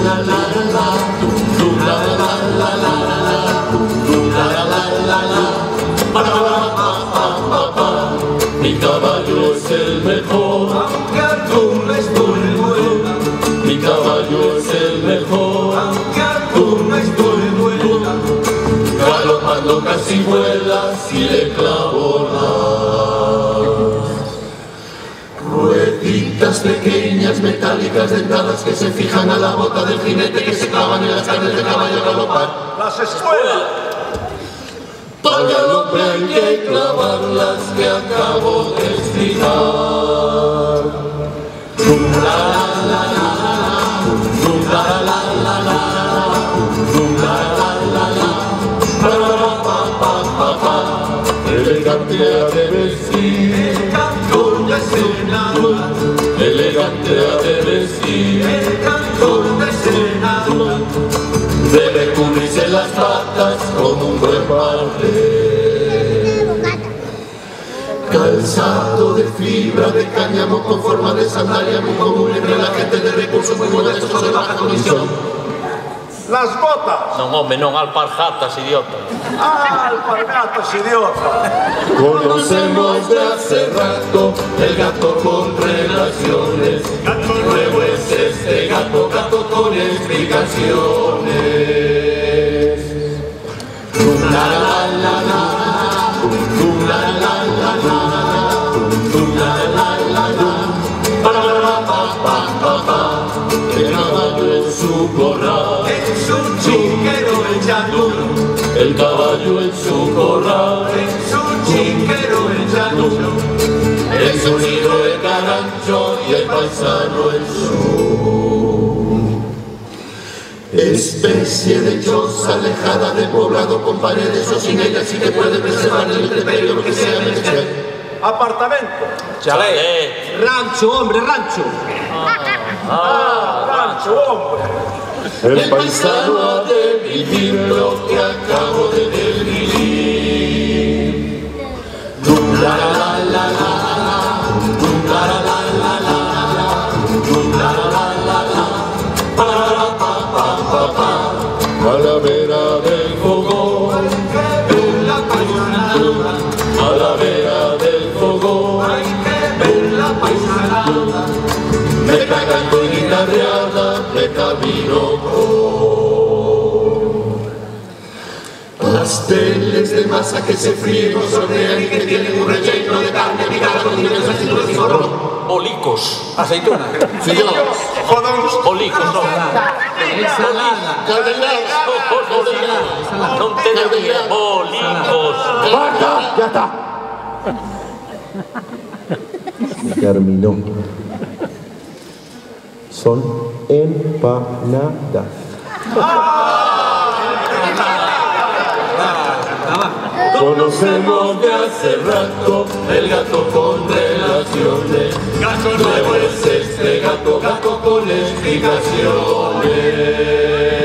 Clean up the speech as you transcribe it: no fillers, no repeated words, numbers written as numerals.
la la la, tum la la la la la, tum la la la la, pa pa pa pa pa. Mi caballo es el mejor, aunque alguno es muy bueno. mi caballo es el mejor, Aunque alguno es muy bueno. galopando casi vuela si le clavo las rueditas pequeñas metálicas dentadas que se fijan a la bota del jinete, que se clavan en las carnes de caballo a galopar. Las escuelas. Para el galope hay que clavar las que acabo de explicar. Tum la la la la, tum la la la la, tum la la la la, pa pa pa pa pa. Elegante ha de vestir, El cantón de senador. elegante ha de vestir, El cantón de senador. debe cubrirse las patas con un buen parte. Calzado de fibra de cáñamo con forma de sandalia, muy común entre la gente de recursos muy modestos o de baja condición. Las botas. Non, home, non, alpargatas, idiota. Alpargatas, idiota. Conocemos de hace rato el gato con relaciones. Gato nuevo es este gato, gato con explicaciones. La la la la, la la la la, la la la la, pa pa pa pa pa. El caballo en su corral, Es un chiquero el llanuro. el caballo en su corral. Es un chiquero el llanuro. El sonido de carancho y el paisano en su especie de choza alejada de poblado con paredes o sin ellas y que puede preservar el intemperio lo que sea menester. Apartamento. Chalet. Rancho, hombre, rancho. Rancho, hombre. El paisano ha de vivir lo que acabo de describir. Dum la la la la la, dum la la la la la, dum la la la la la, pa pa pa pa pa. A la vera del fogón, Hay que ver la paisanada. a la vera del fogón, Hay que ver la paisanada. me cagando y guitarreada, me camino con pasteles de masa que se fríen o se hornean y que tienen un relleno de carne picada con diversas aceitunas y morrón. Olicos. Aceituna. Fillón, Olicos, non. Ensalada. cardenales, Non te decía. Olicos. ¡Basta! ¡Ya está! Terminó. Son empanadas. Conocemos de hace rato el gato con relaciones. Gato nuevo es este gato, gato con explicaciones.